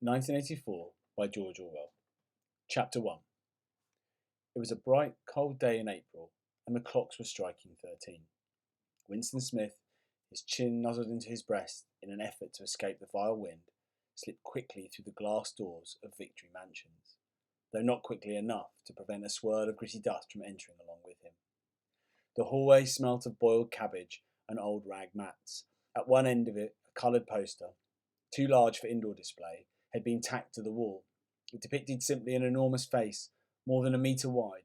1984 by George Orwell. Chapter 1. It was a bright, cold day in April, and the clocks were striking 13. Winston Smith, his chin nuzzled into his breast in an effort to escape the vile wind, slipped quickly through the glass doors of Victory Mansions, though not quickly enough to prevent a swirl of gritty dust from entering along with him. The hallway smelt of boiled cabbage and old rag mats. At one end of it, a coloured poster, too large for indoor display, had been tacked to the wall. It depicted simply an enormous face, more than a metre wide,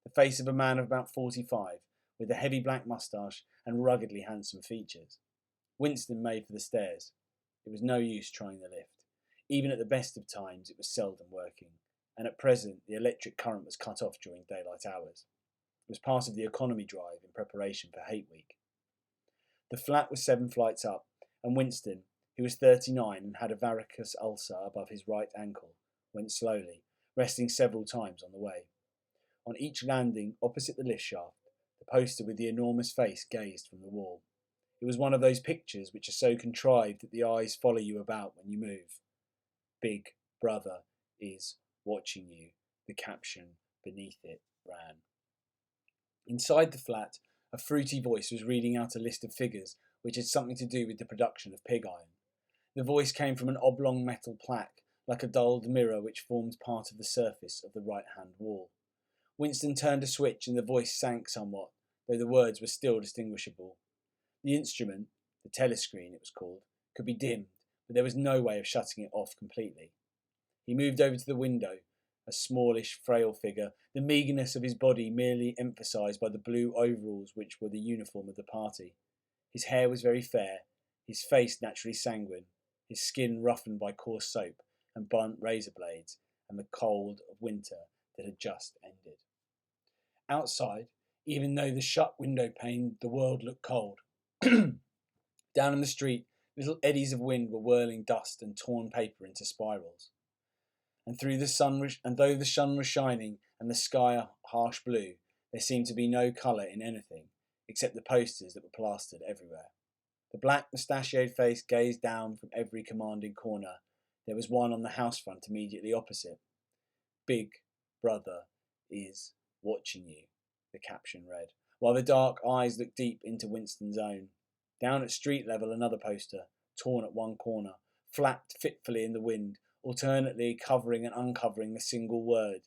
the face of a man of about 45, with a heavy black moustache and ruggedly handsome features. Winston made for the stairs. It was no use trying the lift. Even at the best of times, it was seldom working, and at present the electric current was cut off during daylight hours. It was part of the economy drive in preparation for Hate Week. The flat was 7 flights up, and Winston, who was 39 and had a varicose ulcer above his right ankle, went slowly, resting several times on the way. On each landing opposite the lift shaft, the poster with the enormous face gazed from the wall. It was one of those pictures which are so contrived that the eyes follow you about when you move. Big Brother is watching you, the caption beneath it ran. Inside the flat, a fruity voice was reading out a list of figures which had something to do with the production of pig iron. The voice came from an oblong metal plaque, like a dulled mirror which formed part of the surface of the right-hand wall. Winston turned a switch and the voice sank somewhat, though the words were still distinguishable. The instrument, the telescreen it was called, could be dimmed, but there was no way of shutting it off completely. He moved over to the window, a smallish, frail figure, the meagreness of his body merely emphasised by the blue overalls which were the uniform of the party. His hair was very fair, his face naturally sanguine, his skin roughened by coarse soap and blunt razor blades and the cold of winter that had just ended. Outside, even though the shut window pane the world looked cold. Down in the street, little eddies of wind were whirling dust and torn paper into spirals. And though the sun was shining and the sky a harsh blue, there seemed to be no colour in anything, except the posters that were plastered everywhere. The black mustachioed face gazed down from every commanding corner. There was one on the house front immediately opposite. Big Brother is watching you, the caption read, while the dark eyes looked deep into Winston's own. Down at street level, another poster, torn at one corner, flapped fitfully in the wind, alternately covering and uncovering the single word,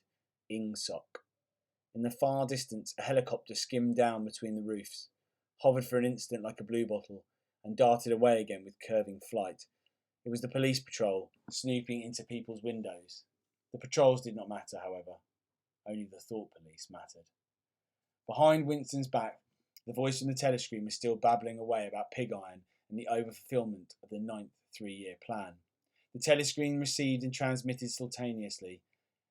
Ingsoc. In the far distance, a helicopter skimmed down between the roofs, hovered for an instant like a bluebottle, and darted away again with curving flight. It was the police patrol, snooping into people's windows. The patrols did not matter, however. Only the thought police mattered. Behind Winston's back, the voice from the telescreen was still babbling away about pig iron and the over-fulfilment of the 9th 3-year plan. The telescreen received and transmitted simultaneously.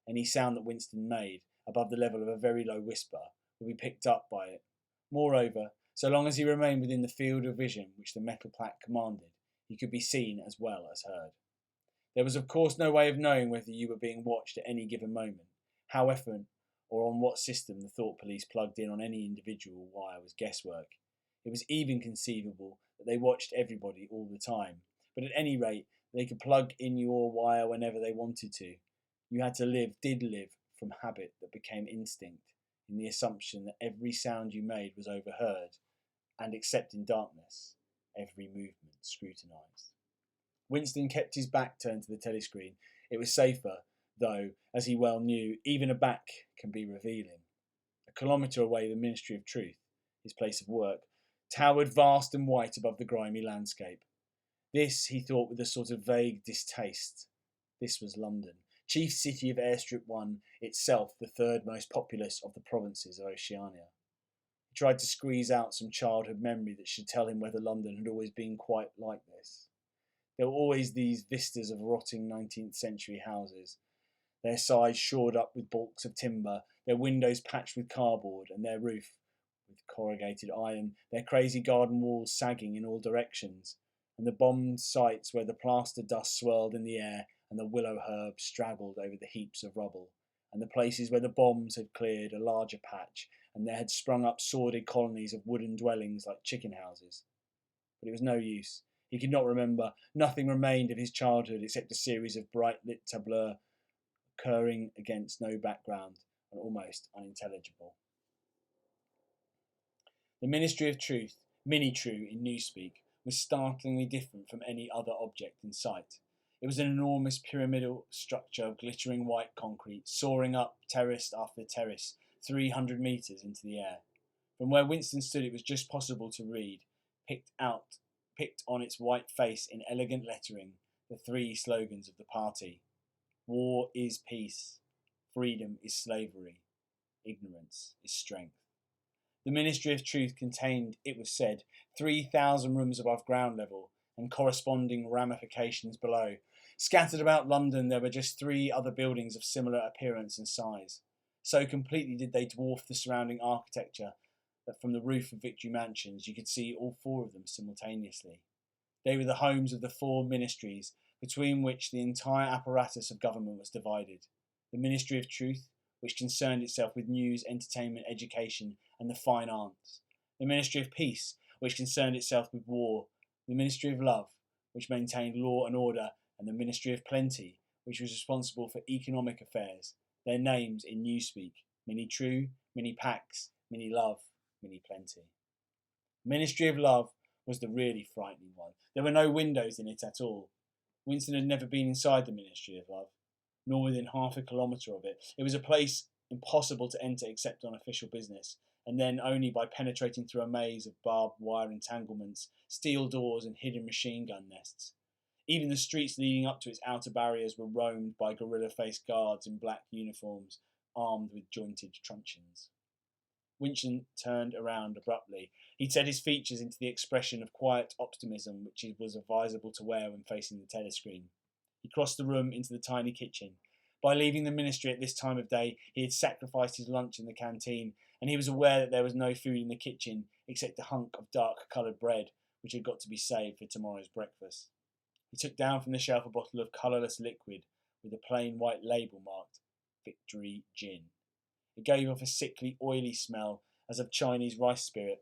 Any sound that Winston made, above the level of a very low whisper, would be picked up by it. Moreover, so long as he remained within the field of vision which the metal plaque commanded, he could be seen as well as heard. There was of course no way of knowing whether you were being watched at any given moment. How often or on what system the thought police plugged in on any individual wire was guesswork. It was even conceivable that they watched everybody all the time, but at any rate they could plug in your wire whenever they wanted to. You had to did live from habit that became instinct, in the assumption that every sound you made was overheard, and except in darkness, every movement scrutinised. Winston kept his back turned to the telescreen. It was safer, though, as he well knew, even a back can be revealing. A kilometre away, the Ministry of Truth, his place of work, towered vast and white above the grimy landscape. This, he thought with a sort of vague distaste. This was London, chief city of Airstrip 1, itself the third most populous of the provinces of Oceania. He tried to squeeze out some childhood memory that should tell him whether London had always been quite like this. There were always these vistas of rotting 19th century houses, their sides shored up with balks of timber, their windows patched with cardboard, and their roof with corrugated iron, their crazy garden walls sagging in all directions, and the bombed sites where the plaster dust swirled in the air and the willow herb straggled over the heaps of rubble, and the places where the bombs had cleared a larger patch and there had sprung up sordid colonies of wooden dwellings like chicken houses. But it was no use. He could not remember. Nothing remained of his childhood except a series of bright lit tableaux occurring against no background and almost unintelligible. The Ministry of Truth, Mini-True in Newspeak, was startlingly different from any other object in sight. It was an enormous pyramidal structure of glittering white concrete, soaring up terrace after terrace, 300 metres into the air. From where Winston stood, it was just possible to read, picked on its white face in elegant lettering, the three slogans of the party. War is peace. Freedom is slavery. Ignorance is strength. The Ministry of Truth contained, it was said, 3,000 rooms above ground level and corresponding ramifications below. Scattered about London, there were just 3 other buildings of similar appearance and size. So completely did they dwarf the surrounding architecture that from the roof of Victory Mansions you could see all 4 of them simultaneously. They were the homes of the 4 ministries, between which the entire apparatus of government was divided. The Ministry of Truth, which concerned itself with news, entertainment, education, and the fine arts. The Ministry of Peace, which concerned itself with war. The Ministry of Love, which maintained law and order, and the Ministry of Plenty, which was responsible for economic affairs. Their names in Newspeak: Mini-True, Mini-Pax, Mini-Love, Mini-Plenty. Ministry of Love was the really frightening one. There were no windows in it at all. Winston had never been inside the Ministry of Love, nor within half a kilometre of it. It was a place impossible to enter except on official business, and then only by penetrating through a maze of barbed wire entanglements, steel doors and hidden machine gun nests. Even the streets leading up to its outer barriers were roamed by gorilla-faced guards in black uniforms, armed with jointed truncheons. Winston turned around abruptly. He'd set his features into the expression of quiet optimism which it was advisable to wear when facing the telescreen. He crossed the room into the tiny kitchen. By leaving the ministry at this time of day, he had sacrificed his lunch in the canteen, and he was aware that there was no food in the kitchen except a hunk of dark-coloured bread, which had got to be saved for tomorrow's breakfast. He took down from the shelf a bottle of colourless liquid with a plain white label marked Victory Gin. It gave off a sickly, oily smell as of Chinese rice spirit.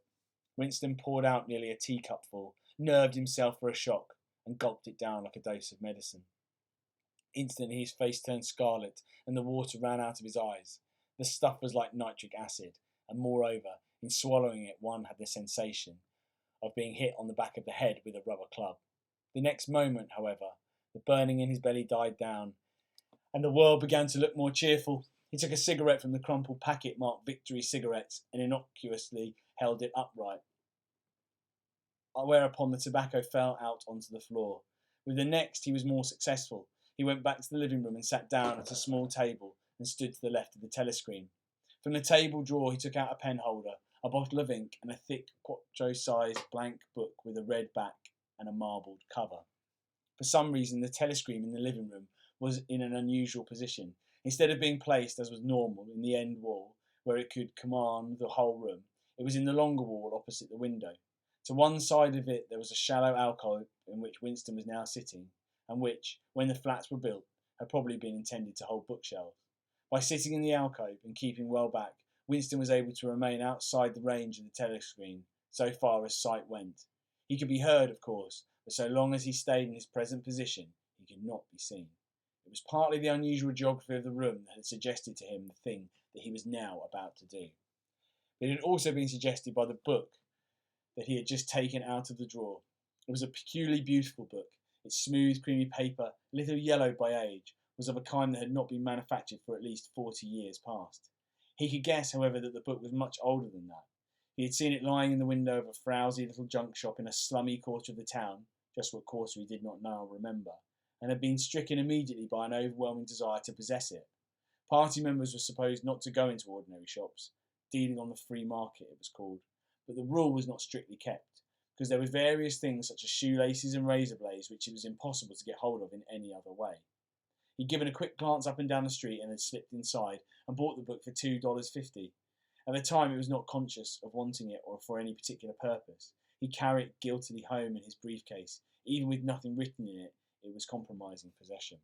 Winston poured out nearly a teacupful, nerved himself for a shock, and gulped it down like a dose of medicine. Instantly his face turned scarlet and the water ran out of his eyes. The stuff was like nitric acid, and moreover, in swallowing it one had the sensation of being hit on the back of the head with a rubber club. The next moment, however, the burning in his belly died down, and the world began to look more cheerful. He took a cigarette from the crumpled packet marked Victory Cigarettes and innocuously held it upright, whereupon the tobacco fell out onto the floor. With the next he was more successful. He went back to the living room and sat down at a small table and stood to the left of the telescreen. From the table drawer he took out a pen holder, a bottle of ink, and a thick quarto-sized blank book with a red back and a marbled cover. For some reason the telescreen in the living room was in an unusual position. Instead of being placed, as was normal, in the end wall, where it could command the whole room, it was in the longer wall opposite the window. To one side of it there was a shallow alcove in which Winston was now sitting, and which, when the flats were built, had probably been intended to hold bookshelves. By sitting in the alcove and keeping well back, Winston was able to remain outside the range of the telescreen, so far as sight went. He could be heard, of course, but so long as he stayed in his present position, he could not be seen. It was partly the unusual geography of the room that had suggested to him the thing that he was now about to do. But it had also been suggested by the book that he had just taken out of the drawer. It was a peculiarly beautiful book. Its smooth, creamy paper, a little yellowed by age, was of a kind that had not been manufactured for at least 40 years past. He could guess, however, that the book was much older than that. He had seen it lying in the window of a frowsy little junk shop in a slummy quarter of the town, just what quarter he did not now remember, and had been stricken immediately by an overwhelming desire to possess it. Party members were supposed not to go into ordinary shops, dealing on the free market it was called, but the rule was not strictly kept, because there were various things such as shoelaces and razor blades which it was impossible to get hold of in any other way. He'd given a quick glance up and down the street and had slipped inside and bought the book for $2.50. At the time he was not conscious of wanting it or for any particular purpose. He carried it guiltily home in his briefcase. Even with nothing written in it, it was compromising possession.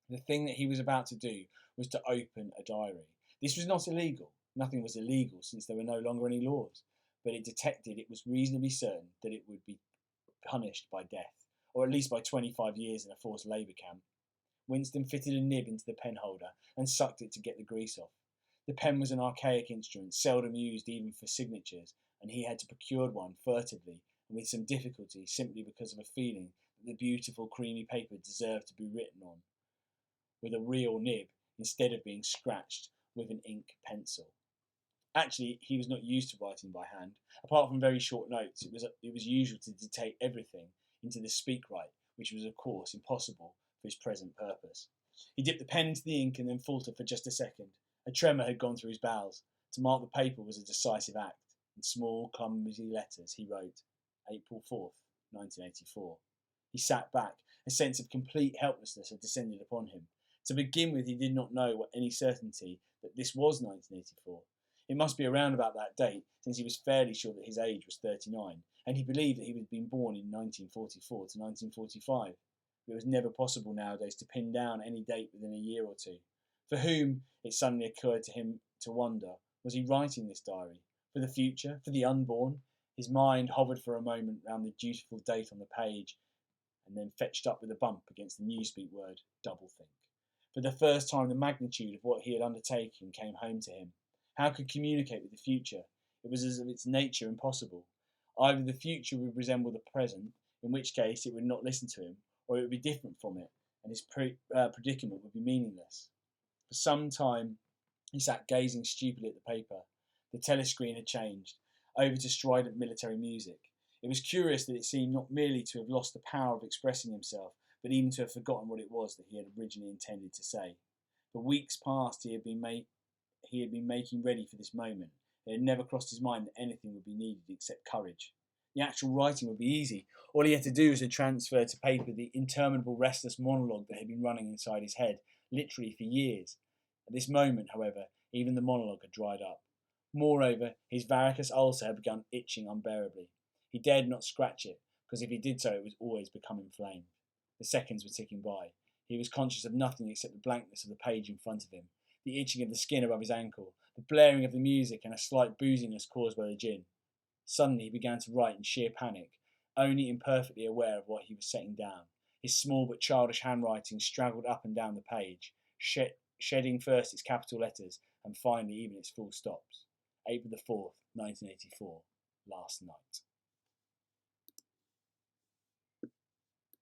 The thing that he was about to do was to open a diary. This was not illegal. Nothing was illegal since there were no longer any laws. But it detected, it was reasonably certain, that it would be punished by death, or at least by 25 years in a forced labour camp. Winston fitted a nib into the pen holder and sucked it to get the grease off. The pen was an archaic instrument, seldom used even for signatures, and he had to procure one furtively and with some difficulty simply because of a feeling that the beautiful creamy paper deserved to be written on with a real nib instead of being scratched with an ink pencil. Actually, he was not used to writing by hand. Apart from very short notes, it was usual to dictate everything into the speak-write, which was of course impossible for his present purpose. He dipped the pen into the ink and then faltered for just a second. A tremor had gone through his bowels. To mark the paper was a decisive act. In small, clumsy letters he wrote, April 4th, 1984. He sat back. A sense of complete helplessness had descended upon him. To begin with, he did not know with any certainty that this was 1984. It must be around about that date, since he was fairly sure that his age was 39, and he believed that he had been born in 1944 to 1945. It was never possible nowadays to pin down any date within a year or two. For whom, it suddenly occurred to him to wonder, was he writing this diary? For the future? For the unborn? His mind hovered for a moment round the dutiful date on the page, and then fetched up with a bump against the newspeak word, doublethink. For the first time the magnitude of what he had undertaken came home to him. How could he communicate with the future? It was as of its nature impossible. Either the future would resemble the present, in which case it would not listen to him, or it would be different from it, and his predicament would be meaningless. For some time he sat gazing stupidly at the paper. The telescreen had changed, over to strident military music. It was curious that it seemed not merely to have lost the power of expressing himself, but even to have forgotten what it was that he had originally intended to say. For weeks past he had been making ready for this moment. It had never crossed his mind that anything would be needed except courage. The actual writing would be easy. All he had to do was to transfer to paper the interminable restless monologue that had been running inside his head, literally for years. At this moment, however, even the monologue had dried up. Moreover, his varicose ulcer had begun itching unbearably. He dared not scratch it, because if he did so it would always become inflamed. The seconds were ticking by. He was conscious of nothing except the blankness of the page in front of him, the itching of the skin above his ankle, the blaring of the music, and a slight booziness caused by the gin. Suddenly he began to write in sheer panic, only imperfectly aware of what he was setting down. His small but childish handwriting straggled up and down the page, shedding first its capital letters and finally even its full stops. April the 4th, 1984, last night.